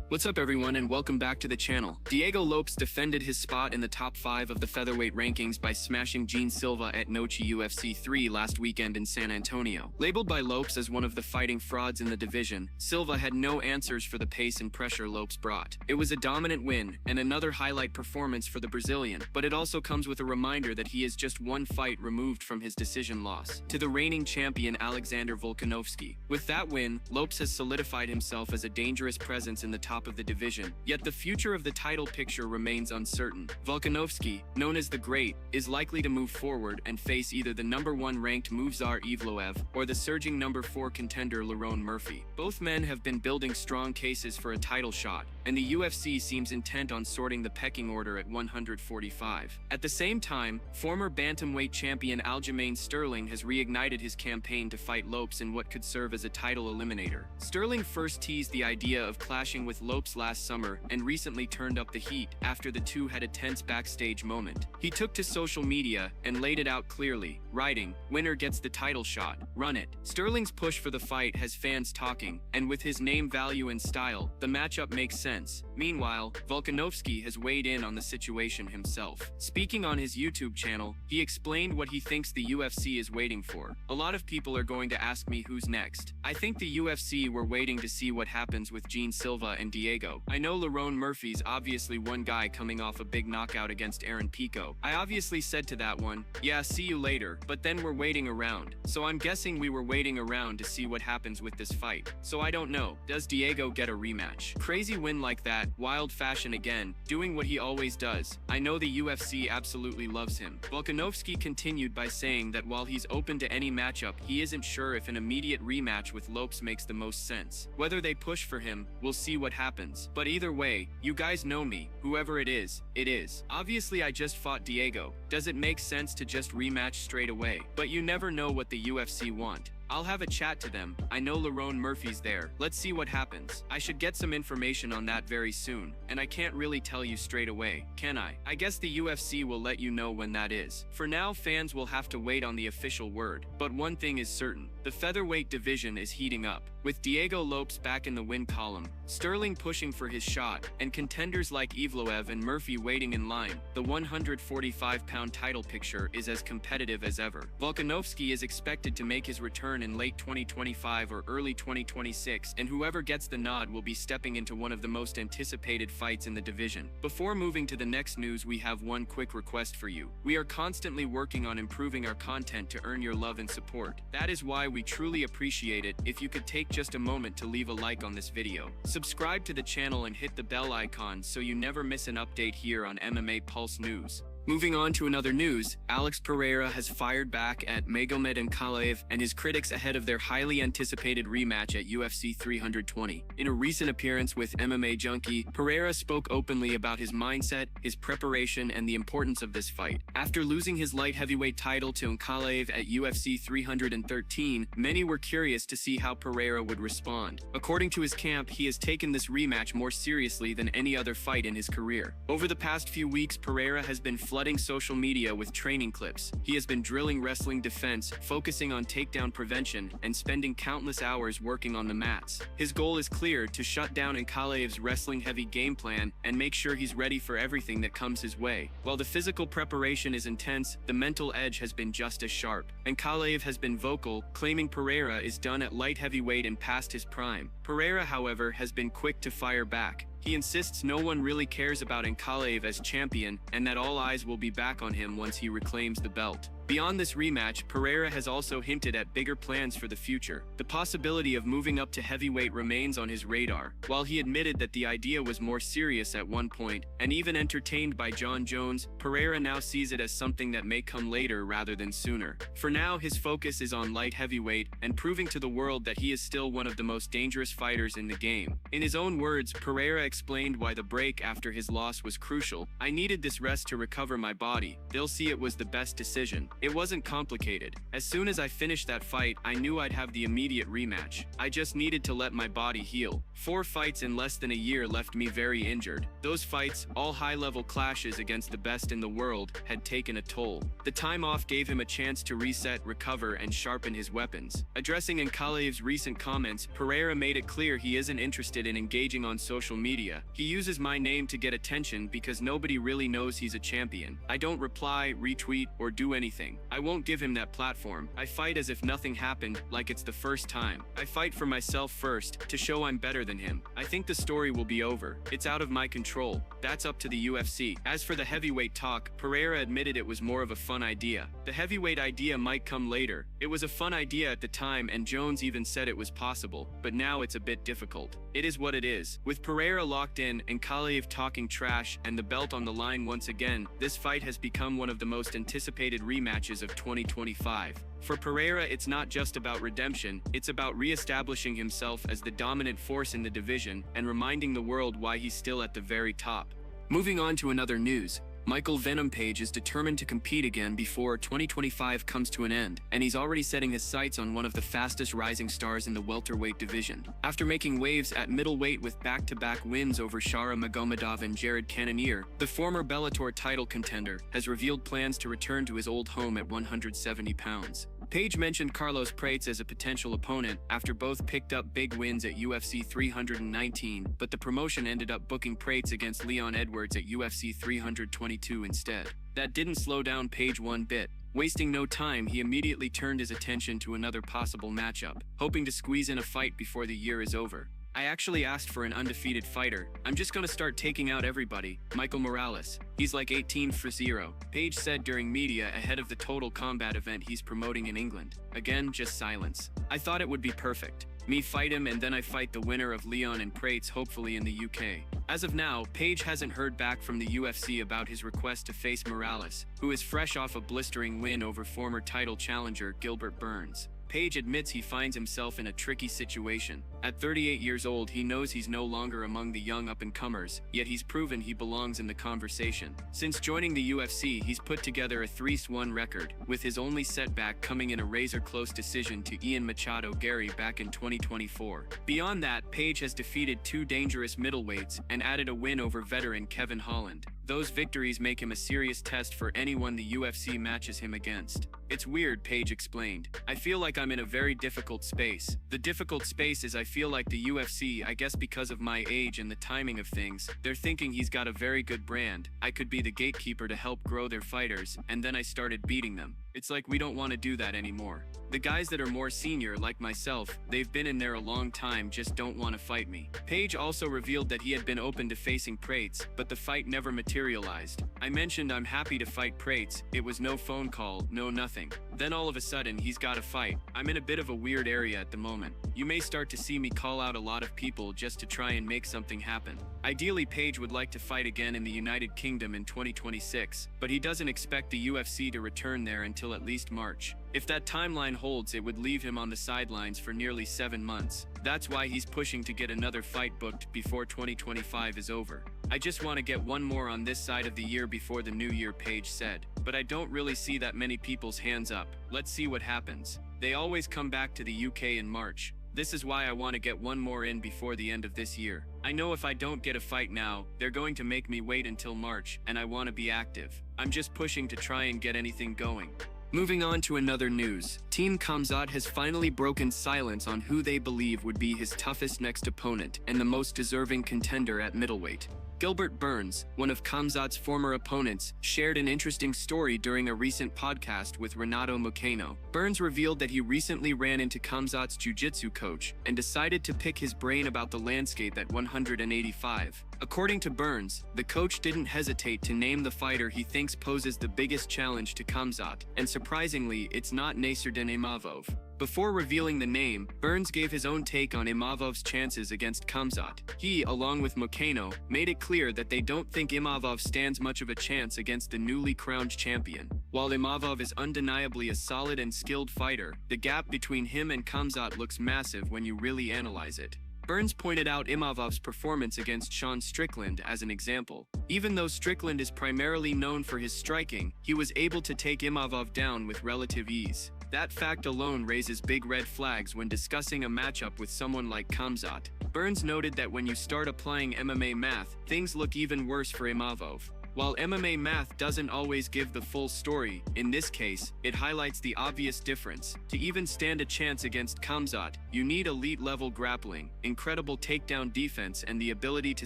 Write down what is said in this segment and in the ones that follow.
What's up everyone and welcome back to the channel. Diego Lopes defended his spot in the top 5 of the featherweight rankings by smashing Gene Silva at Noche UFC 3 last weekend in San Antonio. Labeled by Lopes as one of the fighting frauds in the division, Silva had no answers for the pace and pressure Lopes brought. It was a dominant win and another highlight performance for the Brazilian, but it also comes with a reminder that he is just one fight removed from his decision loss to the reigning champion Alexander Volkanovski. With that win, Lopes has solidified himself as a dangerous presence in the top of the division, yet the future of the title picture remains uncertain. Volkanovski, known as the Great, is likely to move forward and face either the number 1 ranked Movsar Evloev or the surging number 4 contender Lerone Murphy. Both men have been building strong cases for a title shot, and the UFC seems intent on sorting the pecking order at 145. At the same time, former bantamweight champion Aljamain Sterling has reignited his campaign to fight Lopes in what could serve as a title eliminator. Sterling first teased the idea of clashing with Lopes last summer and recently turned up the heat after the two had a tense backstage moment. He took to social media and laid it out clearly, writing, "Winner gets the title shot, run it." Sterling's push for the fight has fans talking, and with his name value and style, the matchup makes sense. Meanwhile, Volkanovski has weighed in on the situation himself. Speaking on his YouTube channel, he explained what he thinks the UFC is waiting for. "A lot of people are going to ask me who's next. I think the UFC were waiting to see what happens with Gene Silva and Diego. I know Lerone Murphy's obviously one guy coming off a big knockout against Aaron Pico. I obviously said to that one, yeah, see you later, but then we're waiting around. So I'm guessing we were waiting around to see what happens with this fight. So I don't know, does Diego get a rematch?" Crazy win like that, wild fashion again, doing what he always does. I know the UFC absolutely loves him. Volkanovski continued by saying that while he's open to any matchup, he isn't sure if an immediate rematch with Lopes makes the most sense. Whether they push for him, we'll see what happens. But either way, you guys know me, whoever it is, it is. Obviously I just fought Diego. Does it make sense to just rematch straight away? But you never know what the UFC want. I'll have a chat to them. I know Lerone Murphy's there. Let's see what happens. I should get some information on that very soon, and I can't really tell you straight away, can I? I guess the UFC will let you know when that is. For now, fans will have to wait on the official word. But one thing is certain, the featherweight division is heating up. With Diego Lopes back in the win column, Sterling pushing for his shot, and contenders like Evloev and Murphy waiting in line, the 145-pound title picture is as competitive as ever. Volkanovski is expected to make his return in late 2025 or early 2026, and whoever gets the nod will be stepping into one of the most anticipated fights in the division. Before moving to the next news, we have one quick request for you. We are constantly working on improving our content to earn your love and support. That is why we truly appreciate it if you could take just a moment to leave a like on this video. Subscribe to the channel and hit the bell icon so you never miss an update here on MMA Pulse News. Moving on to another news, Alex Pereira has fired back at Magomed Ankalaev and his critics ahead of their highly anticipated rematch at UFC 320. In a recent appearance with MMA Junkie, Pereira spoke openly about his mindset, his preparation, and the importance of this fight. After losing his light heavyweight title to Ankalaev at UFC 313, many were curious to see how Pereira would respond. According to his camp, he has taken this rematch more seriously than any other fight in his career. Over the past few weeks, Pereira has been flooding social media with training clips. He has been drilling wrestling defense, focusing on takedown prevention, and spending countless hours working on the mats. His goal is clear: to shut down Ankalaev's wrestling-heavy game plan and make sure he's ready for everything that comes his way. While the physical preparation is intense, the mental edge has been just as sharp. Ankalaev has been vocal, claiming Pereira is done at light heavyweight and past his prime. Pereira, however, has been quick to fire back. He insists no one really cares about Ankalaev as champion and that all eyes will be back on him once he reclaims the belt. Beyond this rematch, Pereira has also hinted at bigger plans for the future. The possibility of moving up to heavyweight remains on his radar. While he admitted that the idea was more serious at one point, and even entertained by John Jones, Pereira now sees it as something that may come later rather than sooner. For now, his focus is on light heavyweight and proving to the world that he is still one of the most dangerous fighters in the game. In his own words, Pereira explained why the break after his loss was crucial. "I needed this rest to recover my body. They'll see it was the best decision. It wasn't complicated. As soon as I finished that fight, I knew I'd have the immediate rematch. I just needed to let my body heal. 4 fights in less than a year left me very injured. Those fights, all high-level clashes against the best in the world, had taken a toll. The time off gave him a chance to reset, recover, and sharpen his weapons. Addressing Chimaev's recent comments, Pereira made it clear he isn't interested in engaging on social media. He uses my name to get attention because nobody really knows he's a champion. I don't reply, retweet, or do anything. I won't give him that platform. I fight as if nothing happened, like it's the first time. I fight for myself first, to show I'm better than him. I think the story will be over. It's out of my control. That's up to the UFC. As for the heavyweight talk, Pereira admitted it was more of a fun idea. The heavyweight idea might come later. It was a fun idea at the time, and Jones even said it was possible, but now it's a bit difficult. It is what it is. With Pereira locked in and Chimaev talking trash and the belt on the line once again, this fight has become one of the most anticipated rematches of 2025. For Pereira, it's not just about redemption, it's about re-establishing himself as the dominant force in the division and reminding the world why he's still at the very top. Moving on to another news. Michael Venom Page is determined to compete again before 2025 comes to an end, and he's already setting his sights on one of the fastest rising stars in the welterweight division. After making waves at middleweight with back-to-back wins over Shara Magomedov and Jared Cannonier, the former Bellator title contender has revealed plans to return to his old home at 170 pounds. Page mentioned Carlos Prates as a potential opponent after both picked up big wins at UFC 319, but the promotion ended up booking Prates against Leon Edwards at UFC 322 instead. That didn't slow down Page one bit. Wasting no time, he immediately turned his attention to another possible matchup, hoping to squeeze in a fight before the year is over. I actually asked for an undefeated fighter. I'm just gonna start taking out everybody. Michael Morales. He's like 18-0. Page said during media ahead of the Total Combat event he's promoting in England. Again, just silence. I thought it would be perfect. Me fight him and then I fight the winner of Leon and Prates, hopefully in the UK. As of now, Page hasn't heard back from the UFC about his request to face Morales, who is fresh off a blistering win over former title challenger Gilbert Burns. Page admits he finds himself in a tricky situation. At 38 years old, he knows he's no longer among the young up-and-comers, yet he's proven he belongs in the conversation. Since joining the UFC, he's put together a 3-1 record, with his only setback coming in a razor-close decision to Ian Machado Gary back in 2024. Beyond that, Page has defeated 2 dangerous middleweights and added a win over veteran Kevin Holland. Those victories make him a serious test for anyone the UFC matches him against. It's weird, Page explained. I feel like I'm in a very difficult space. The difficult space is I feel like the UFC, I guess because of my age and the timing of things, they're thinking he's got a very good brand. I could be the gatekeeper to help grow their fighters, and then I started beating them. It's like we don't want to do that anymore. The guys that are more senior, like myself, they've been in there a long time, just don't want to fight me. Page also revealed that he had been open to facing Prates, but the fight never materialized. I mentioned I'm happy to fight Prates, it was no phone call, no nothing. Then all of a sudden, he's got a fight. I'm in a bit of a weird area at the moment. You may start to see me call out a lot of people just to try and make something happen. Ideally, Page would like to fight again in the United Kingdom in 2026, but he doesn't expect the UFC to return there until at least March. If that timeline holds, it would leave him on the sidelines for nearly 7 months. That's why he's pushing to get another fight booked before 2025 is over. I just want to get one more on this side of the year before the new year, Page said. But I don't really see that many people's hands up. Let's see what happens. They always come back to the UK in March. This is why I want to get one more in before the end of this year. I know if I don't get a fight now, they're going to make me wait until March, and I want to be active. I'm just pushing to try and get anything going. Moving on to another news. Team Khamzat has finally broken silence on who they believe would be his toughest next opponent and the most deserving contender at middleweight. Gilbert Burns, one of Khamzat's former opponents, shared an interesting story during a recent podcast with Renato Muceno. Burns revealed that he recently ran into Khamzat's jiu-jitsu coach and decided to pick his brain about the landscape at 185. According to Burns, the coach didn't hesitate to name the fighter he thinks poses the biggest challenge to Khamzat, and surprisingly, it's not Nasruddin Imavov. Before revealing the name, Burns gave his own take on Imavov's chances against Khamzat. He, along with Muceno, made it clear that they don't think Imavov stands much of a chance against the newly crowned champion. While Imavov is undeniably a solid and skilled fighter, the gap between him and Khamzat looks massive when you really analyze it. Burns pointed out Imavov's performance against Sean Strickland as an example. Even though Strickland is primarily known for his striking, he was able to take Imavov down with relative ease. That fact alone raises big red flags when discussing a matchup with someone like Khamzat. Burns noted that when you start applying MMA math, things look even worse for Imavov. While MMA math doesn't always give the full story, in this case, it highlights the obvious difference. To even stand a chance against Khamzat, you need elite-level grappling, incredible takedown defense, and the ability to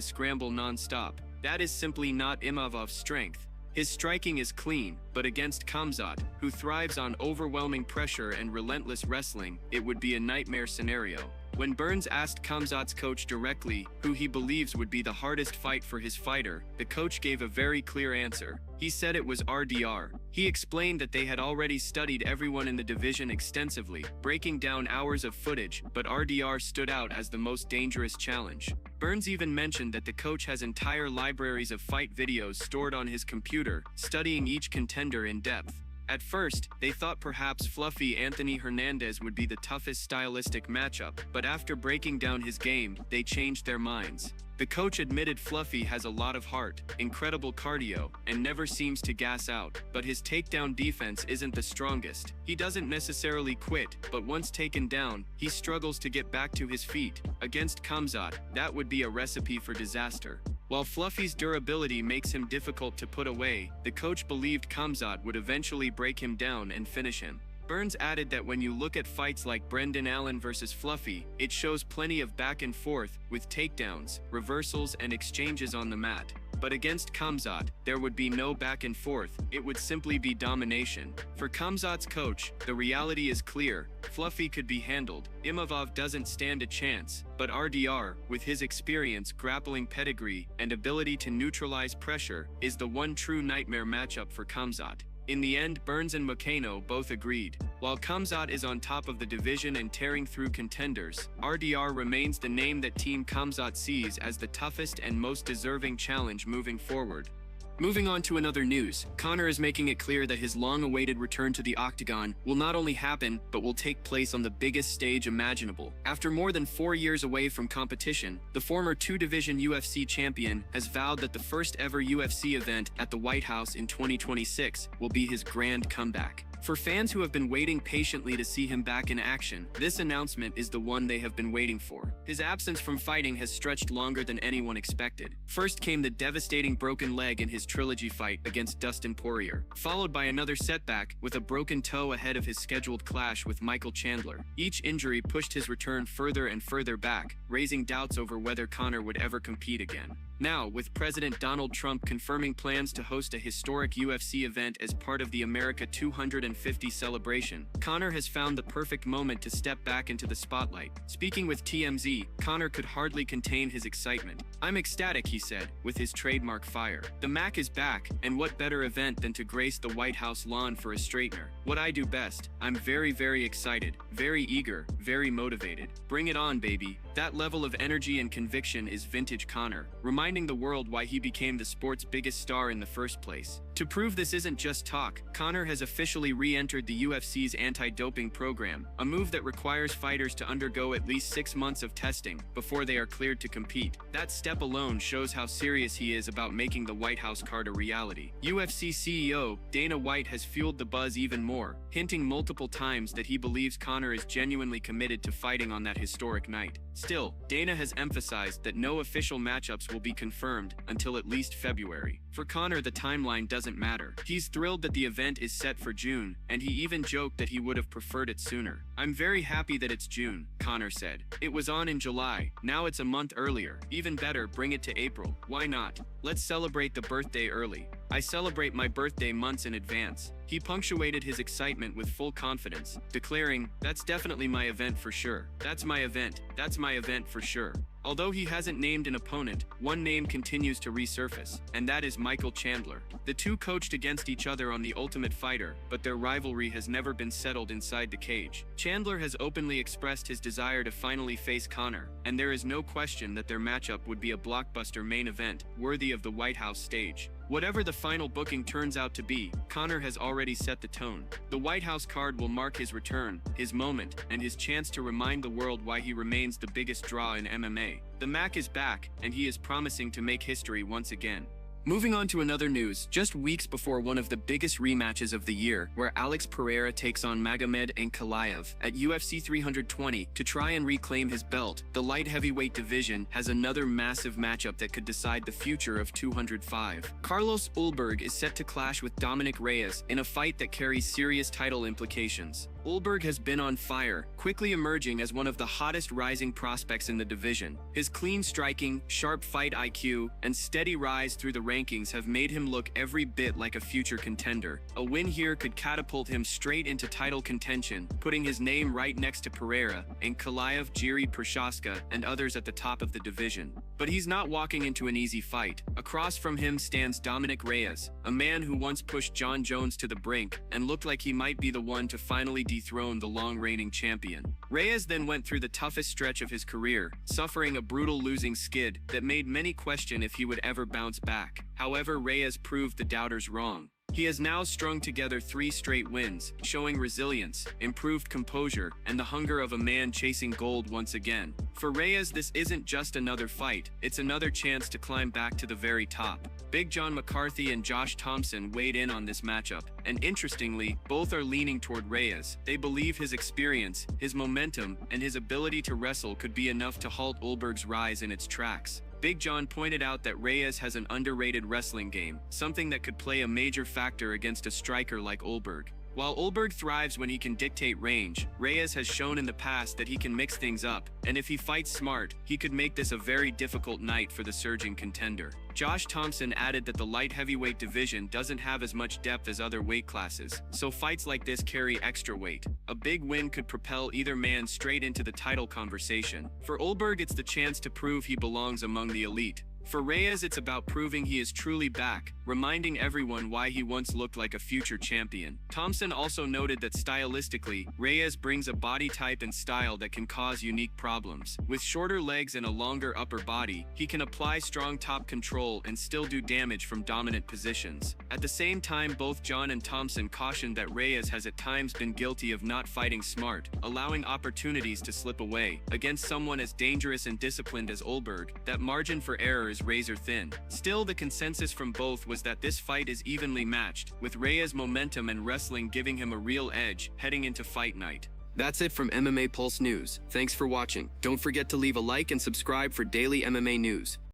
scramble non-stop. That is simply not Imavov's strength. His striking is clean, but against Khamzat, who thrives on overwhelming pressure and relentless wrestling, it would be a nightmare scenario. When Burns asked Khamzat's coach directly who he believes would be the hardest fight for his fighter, the coach gave a very clear answer. He said it was RDR. He explained that they had already studied everyone in the division extensively, breaking down hours of footage, but RDR stood out as the most dangerous challenge. Burns even mentioned that the coach has entire libraries of fight videos stored on his computer, studying each contender in depth. At first, they thought perhaps fluffy Anthony Hernandez would be the toughest stylistic matchup, but after breaking down his game, they changed their minds. The coach admitted Fluffy has a lot of heart, incredible cardio, and never seems to gas out, but his takedown defense isn't the strongest. He doesn't necessarily quit, but once taken down, he struggles to get back to his feet. Against Khamzat, that would be a recipe for disaster. While Fluffy's durability makes him difficult to put away, the coach believed Khamzat would eventually break him down and finish him. Burns added that when you look at fights like Brendan Allen versus Fluffy, it shows plenty of back and forth, with takedowns, reversals, and exchanges on the mat. But against Khamzat, there would be no back and forth, it would simply be domination. For Khamzat's coach, the reality is clear: Fluffy could be handled, Imavov doesn't stand a chance, but RDR, with his experience, grappling pedigree, and ability to neutralize pressure, is the one true nightmare matchup for Khamzat. In the end, Burns and Moicano both agreed. While Khamzat is on top of the division and tearing through contenders, RDR remains the name that Team Khamzat sees as the toughest and most deserving challenge moving forward. Moving on to another news, Conor is making it clear that his long-awaited return to the octagon will not only happen, but will take place on the biggest stage imaginable. After more than 4 years away from competition, the former two-division UFC champion has vowed that the first ever UFC event at the White House in 2026 will be his grand comeback. For fans who have been waiting patiently to see him back in action, this announcement is the one they have been waiting for. His absence from fighting has stretched longer than anyone expected. First came the devastating broken leg in his trilogy fight against Dustin Poirier, followed by another setback with a broken toe ahead of his scheduled clash with Michael Chandler. Each injury pushed his return further and further back, raising doubts over whether Conor would ever compete again. Now, with President Donald Trump confirming plans to host a historic UFC event as part of the America 250 celebration, Conor has found the perfect moment to step back into the spotlight. Speaking with TMZ, Conor could hardly contain his excitement. "I'm ecstatic," he said, with his trademark fire. "The Mac is back, and what better event than to grace the White House lawn for a straightener? What I do best. I'm very, very excited, very eager, very motivated. Bring it on, baby." That level of energy and conviction is vintage Conor, reminding the world why he became the sport's biggest star in the first place. To prove this isn't just talk, Conor has officially re-entered the UFC's anti-doping program, a move that requires fighters to undergo at least 6 months of testing before they are cleared to compete. That step alone shows how serious he is about making the White House card a reality. UFC CEO Dana White has fueled the buzz even more, hinting multiple times that he believes Conor is genuinely committed to fighting on that historic night. Still, Dana has emphasized that no official matchups will be confirmed until at least February. For Conor, the timeline doesn't matter. He's thrilled that the event is set for June, and he even joked that he would have preferred it sooner. "I'm very happy that it's June," Conor said. "It was on in July, now it's a month earlier. Even better, bring it to April. Why not? Let's celebrate the birthday early. I celebrate my birthday months in advance." He punctuated his excitement with full confidence, declaring, "That's definitely my event for sure. That's my event. That's my event for sure." Although he hasn't named an opponent, one name continues to resurface, and that is Michael Chandler. The two coached against each other on The Ultimate Fighter, but their rivalry has never been settled inside the cage. Chandler has openly expressed his desire to finally face Conor, and there is no question that their matchup would be a blockbuster main event, worthy of the White House stage. Whatever the final booking turns out to be, Conor has already set the tone. The White House card will mark his return, his moment, and his chance to remind the world why he remains the biggest draw in MMA. The Mac is back, and he is promising to make history once again. Moving on to another news, just weeks before one of the biggest rematches of the year, where Alex Pereira takes on Magomed Ankalaev at UFC 320 to try and reclaim his belt, the light heavyweight division has another massive matchup that could decide the future of 205. Carlos Ulberg is set to clash with Dominic Reyes in a fight that carries serious title implications. Ulberg has been on fire, quickly emerging as one of the hottest rising prospects in the division. His clean striking, sharp fight IQ, and steady rise through the rankings have made him look every bit like a future contender. A win here could catapult him straight into title contention, putting his name right next to Pereira, Ankalaev, Jiri Prochazka, and others at the top of the division. But he's not walking into an easy fight. Across from him stands Dominic Reyes, a man who once pushed Jon Jones to the brink and looked like he might be the one to finally dethrone the long-reigning champion. Reyes then went through the toughest stretch of his career, suffering a brutal losing skid that made many question if he would ever bounce back. However, Reyes proved the doubters wrong. He has now strung together 3 straight wins, showing resilience, improved composure, and the hunger of a man chasing gold once again. For Reyes, this isn't just another fight, it's another chance to climb back to the very top. Big John McCarthy and Josh Thompson weighed in on this matchup, and interestingly, both are leaning toward Reyes. They believe his experience, his momentum, and his ability to wrestle could be enough to halt Ulberg's rise in its tracks. Big John pointed out that Reyes has an underrated wrestling game, something that could play a major factor against a striker like Ulberg. While Ulberg thrives when he can dictate range, Reyes has shown in the past that he can mix things up, and if he fights smart, he could make this a very difficult night for the surging contender. Josh Thompson added that the light heavyweight division doesn't have as much depth as other weight classes, so fights like this carry extra weight. A big win could propel either man straight into the title conversation. For Ulberg, it's the chance to prove he belongs among the elite. For Reyes, it's about proving he is truly back, reminding everyone why he once looked like a future champion. Thompson also noted that stylistically, Reyes brings a body type and style that can cause unique problems. With shorter legs and a longer upper body, he can apply strong top control and still do damage from dominant positions. At the same time, both John and Thompson cautioned that Reyes has at times been guilty of not fighting smart, allowing opportunities to slip away. Against someone as dangerous and disciplined as Ulberg, that margin for error is razor thin. Still, the consensus from both was that this fight is evenly matched, with Reyes' momentum and wrestling giving him a real edge heading into fight night. That's it from MMA Pulse News. Thanks for watching. Don't forget to leave a like and subscribe for daily MMA news.